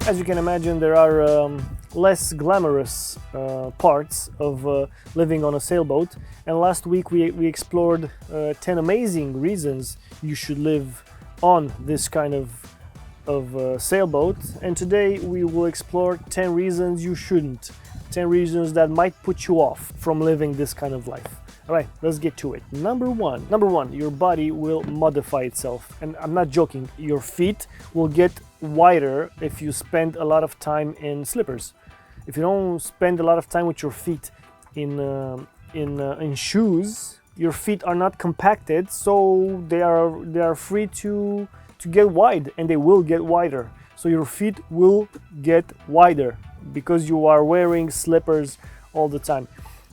As you can imagine, there are less glamorous parts of living on a sailboat. And last week we explored 10 amazing reasons you should live on this kind of sailboat. And today we will explore 10 reasons you shouldn't. 10 reasons that might put you off from living this kind of life. All right, let's get to it. Number one, your body will modify itself. And I'm not joking, your feet will get wider if you spend a lot of time in slippers. If you don't spend a lot of time with your feet in shoes, your feet are not compacted, so they are free to get wide, and they will get wider. So your feet will get wider because you are wearing slippers all the time.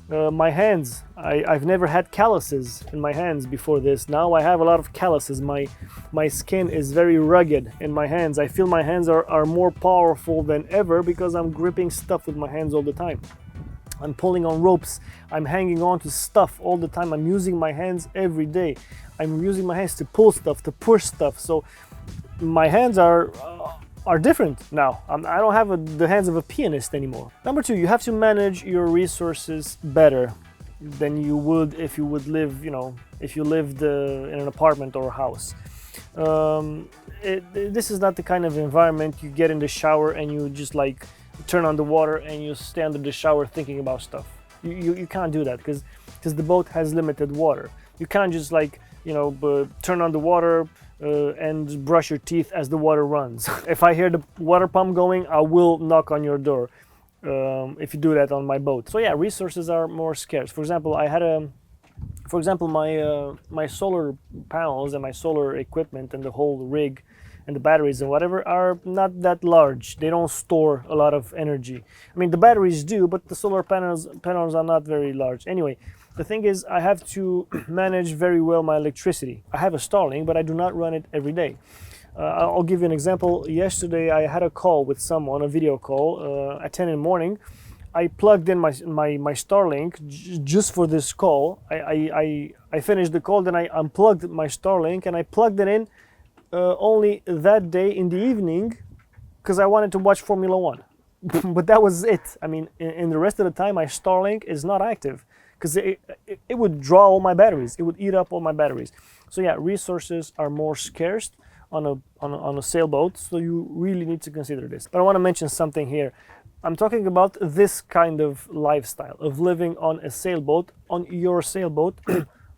My hands, I've never had calluses in my hands before this. Now I have a lot of calluses. My skin is very rugged in my hands. I feel my hands are more powerful than ever because I'm gripping stuff with my hands all the time. I'm pulling on ropes. I'm hanging on to stuff all the time. I'm using my hands every day. I'm using my hands to pull stuff, to push stuff. So my hands are different now. I don't have the hands of a pianist anymore. Number two, you have to manage your resources better than you would if you would live, if you lived in an apartment or a house. This is not the kind of environment you get in the shower and you just like turn on the water and you stay under the shower thinking about stuff. You can't do that because the boat has limited water. You can't just like, turn on the water and brush your teeth as the water runs. If I hear the water pump going, I will knock on your door if you do that on my boat. So yeah, resources are more scarce. For example, my solar panels and my solar equipment and the whole rig and the batteries and whatever are not that large. They don't store a lot of energy. I mean, the batteries do, but the solar panels are not very large. Anyway, the thing is, I have to manage very well my electricity. I have a Starlink, but I do not run it every day. I'll give you an example. Yesterday, I had a call with someone, a video call at 10 in the morning. I plugged in my Starlink just for this call. I finished the call, then I unplugged my Starlink and I plugged it in only that day in the evening because I wanted to watch Formula One. But that was it. I mean, in the rest of the time, my Starlink is not active because it would draw all my batteries. It would eat up all my batteries. So yeah, resources are more scarce on a sailboat, so you really need to consider this. But I want to mention something here. I'm talking about this kind of lifestyle of living on a sailboat, on your sailboat,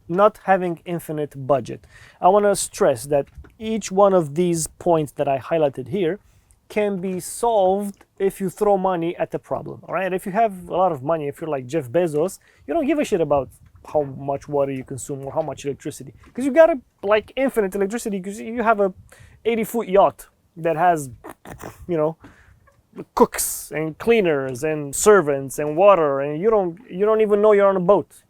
not having infinite budget. I want to stress that each one of these points that I highlighted here can be solved if you throw money at the problem. All right, if you have a lot of money, if you're like Jeff Bezos, you don't give a shit about how much water you consume or how much electricity, because you got like infinite electricity because you have a 80-foot yacht that has, cooks and cleaners and servants and water, and you don't even know you're on a boat.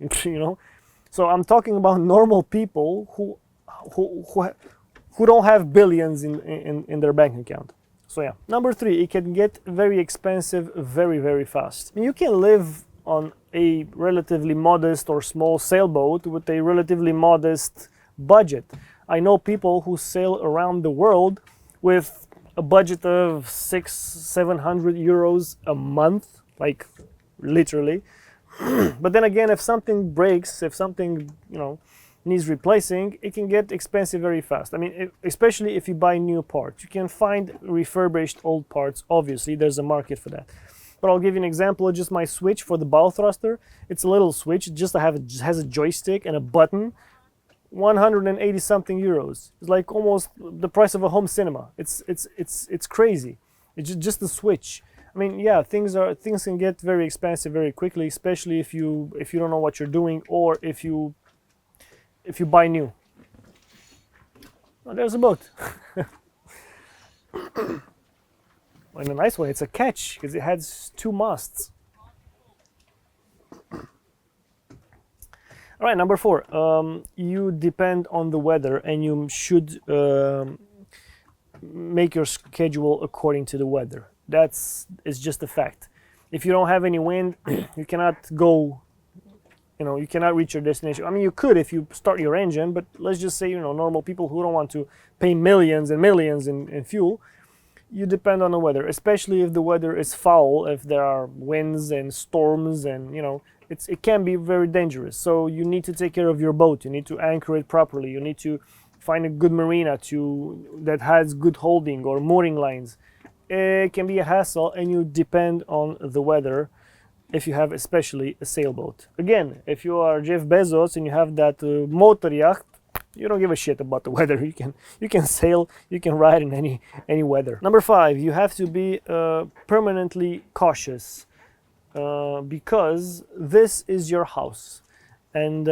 So I'm talking about normal people who don't have billions in their bank account. So yeah. Number three, it can get very expensive very, very fast. You can live on a relatively modest or small sailboat with a relatively modest budget. I know people who sail around the world with a budget of 600-700 euros a month, like literally. But then again, if something breaks, if something needs replacing, it can get expensive very fast. I mean, especially if you buy new parts. You can find refurbished old parts. Obviously, there's a market for that. But I'll give you an example. Just my switch for the bow thruster. It's a little switch. It has a joystick and a button. 180 something euros. It's like almost the price of a home cinema. It's crazy. It's just the switch. I mean, yeah, things can get very expensive very quickly, especially if you don't know what you're doing or if you buy new. Oh, there's a boat. In a nice way, it's a catch because it has two masts. All right, number 4. You depend on the weather, and you should make your schedule according to the weather. It's just a fact. If you don't have any wind, you cannot go. You cannot reach your destination. I mean, you could if you start your engine, but let's just say, normal people who don't want to pay millions and millions in fuel, you depend on the weather, especially if the weather is foul, if there are winds and storms, and it can be very dangerous. So you need to take care of your boat. You need to anchor it properly. You need to find a good marina that has good holding or mooring lines. It can be a hassle, and you depend on the weather if you have especially a sailboat. Again, if you are Jeff Bezos and you have that motor yacht, you don't give a shit about the weather. You can sail, you can ride in any weather. Number 5, you have to be permanently cautious because this is your house, and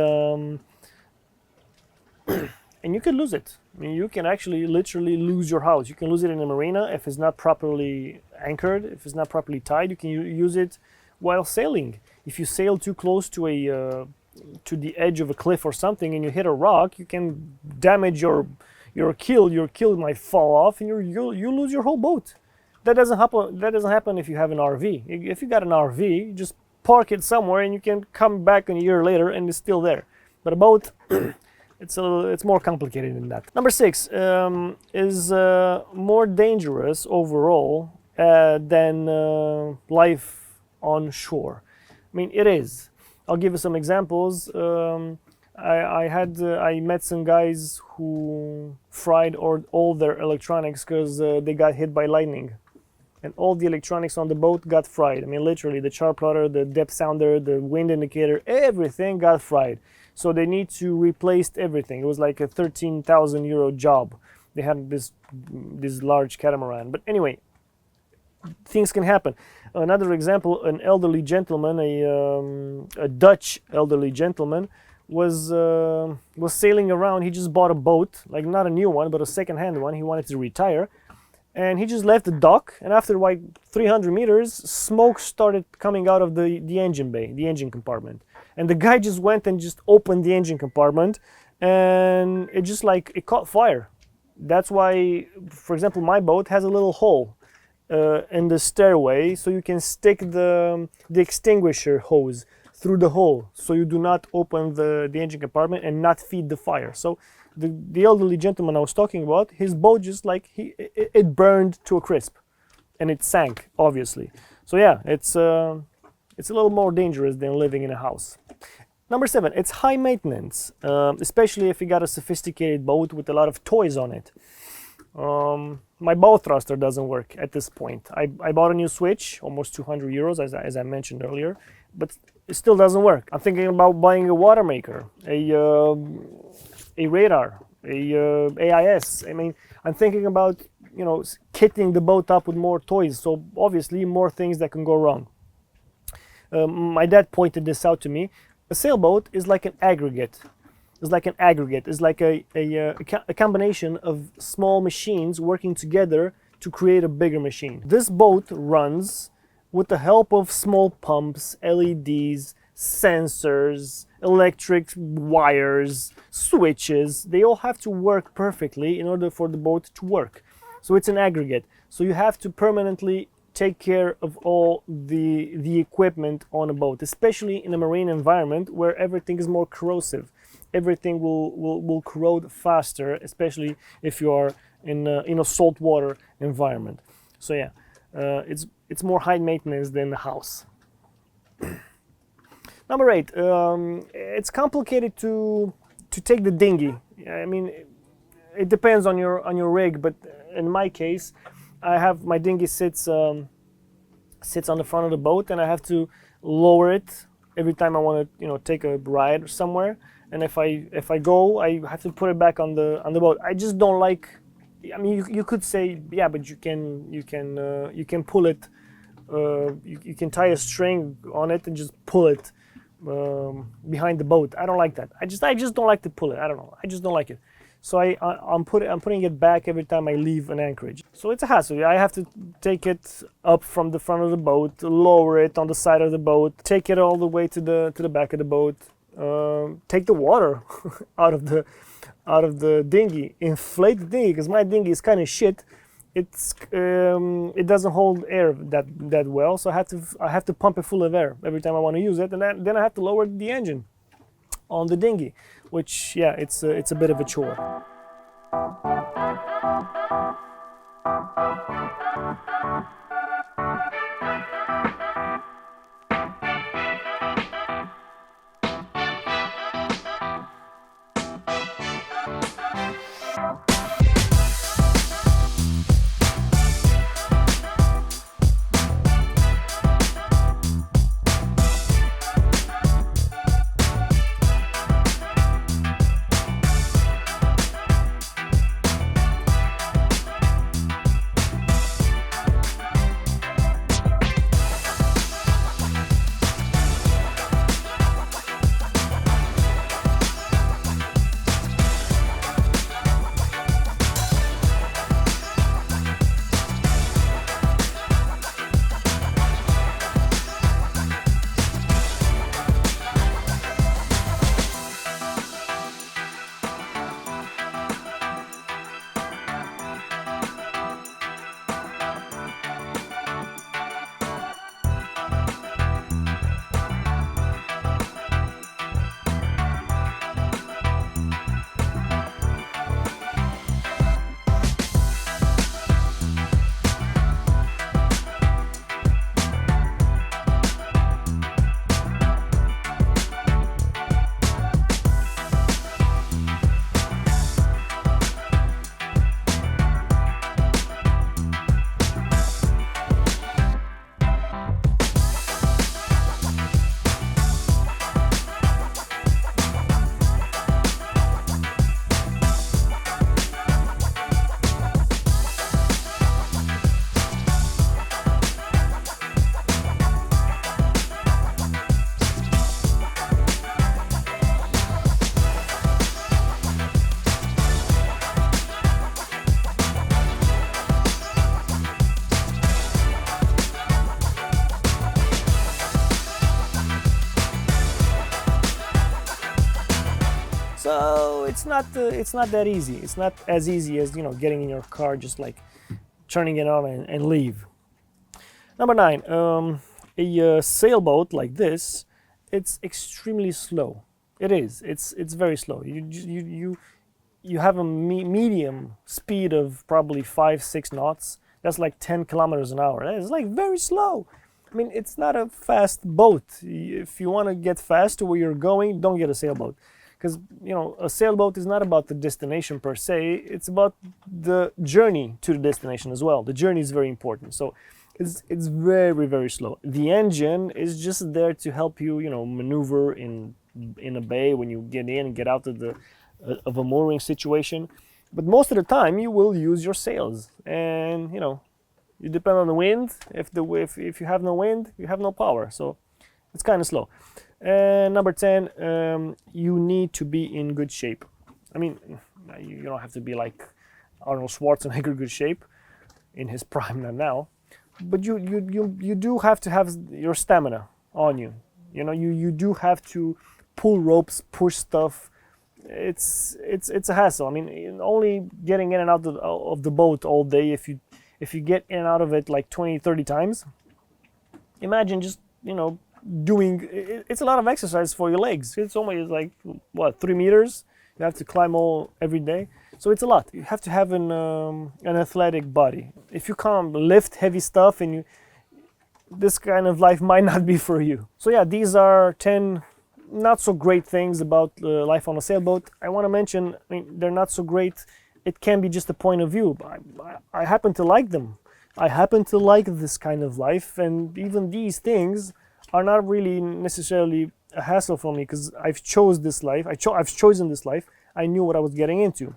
and you can lose it. I mean, you can actually literally lose your house. You can lose it in a marina if it's not properly anchored, if it's not properly tied. You can use it while sailing. If you sail too close to to the edge of a cliff or something and you hit a rock, you can damage your keel. Your keel might fall off, and you lose your whole boat. That doesn't happen if you have an RV. If you got an RV, you just park it somewhere and you can come back a year later and it's still there. But a boat, it's more complicated than that. Number 6 is more dangerous overall than life on shore. I mean, it is. I'll give you some examples. I met some guys who fried all their electronics because they got hit by lightning, and all the electronics on the boat got fried. I mean, literally, the chart plotter, the depth sounder, the wind indicator, everything got fried. So they need to replace everything. It was like a 13,000 euro job. They had this large catamaran. But anyway, things can happen. Another example, an elderly gentleman, a Dutch elderly gentleman, was sailing around. He just bought a boat, like not a new one, but a second-hand one. He wanted to retire, and he just left the dock. And after like 300 meters, smoke started coming out of the engine bay, the engine compartment. And the guy just went and just opened the engine compartment, and it caught fire. That's why, for example, my boat has a little hole in the stairway, so you can stick the extinguisher hose through the hole, so you do not open the engine compartment and not feed the fire. So the elderly gentleman I was talking about, his boat just it burned to a crisp, and it sank, obviously. So yeah, it's a little more dangerous than living in a house. Number 7, it's high maintenance, especially if you got a sophisticated boat with a lot of toys on it. My bow thruster doesn't work at this point. I bought a new switch, almost 200 euros, as I mentioned earlier, but it still doesn't work. I'm thinking about buying a water maker, a radar, a AIS. I mean, I'm thinking about kitting the boat up with more toys. So obviously more things that can go wrong. My dad pointed this out to me. A sailboat is like an aggregate. It's like a combination of small machines working together to create a bigger machine. This boat runs with the help of small pumps, LEDs, sensors, electric wires, switches. They all have to work perfectly in order for the boat to work. So it's an aggregate. So you have to permanently take care of all the equipment on a boat, especially in a marine environment where everything is more corrosive. Everything will corrode faster, especially if you are in a saltwater environment. So yeah, it's more high maintenance than the house. Number 8, it's complicated to take the dinghy. I mean, it depends on your rig, but in my case, I have my dinghy sits on the front of the boat, and I have to lower it every time I want to take a ride somewhere. And if I go, I have to put it back on the boat. I just don't like. I mean, you could say, yeah, but you can pull it. You can tie a string on it and just pull it behind the boat. I don't like that. I just don't like to pull it. I don't know. I just don't like it. So I'm putting it back every time I leave an anchorage. So it's a hassle. I have to take it up from the front of the boat, lower it on the side of the boat, take it all the way to the back of the boat, take the water out of the dinghy, inflate the dinghy, because my dinghy is kind of shit. It doesn't hold air that well, so I have to pump it full of air every time I want to use it, and then I have to lower the engine on the dinghy, which, yeah, it's a bit of a chore. So it's not that easy. It's not as easy as, you know, getting in your car, just like turning it on and leave. Number 9, a sailboat like this, it's extremely slow. It is. It's very slow. You have a medium speed of probably 5-6 knots. That's like 10 kilometers an hour. It's like very slow. I mean, it's not a fast boat. If you want to get fast to where you're going, don't get a sailboat. Because, you know, a sailboat is not about the destination per se, it's about the journey to the destination as well. The journey is very important. So it's very, very slow. The engine is just there to help you, you know, maneuver in a bay when you get in and get out of a mooring situation. But most of the time you will use your sails, and, you know, you depend on the wind. If you have no wind, you have no power. So it's kind of slow. And number 10, you need to be in good shape. I mean, you don't have to be like Arnold Schwarzenegger good shape in his prime now, but you do have to have your stamina on you. You know, you do have to pull ropes, push stuff. It's a hassle. I mean, only getting in and out of the boat all day, if you get in and out of it like 20-30 times, imagine just, you know, doing it's a lot of exercise for your legs. It's only like, what, 3 meters you have to climb every day, so it's a lot. You have to have an athletic body. If you can't lift heavy stuff, and this kind of life might not be for you. So yeah, these are 10 not so great things about life on a sailboat. I want to mention, I mean, they're not so great. It can be just a point of view, but I happen to like them. I happen to like this kind of life, and even these things are not really necessarily a hassle for me, because I've chosen this life. I've chosen this life. I knew what I was getting into.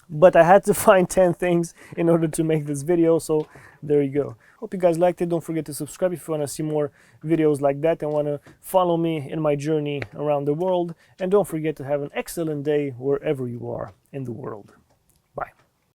but I had to find 10 things in order to make this video, so there you go. Hope you guys liked it. Don't forget to subscribe if you want to see more videos like that and want to follow me in my journey around the world. And don't forget to have an excellent day wherever you are in the world.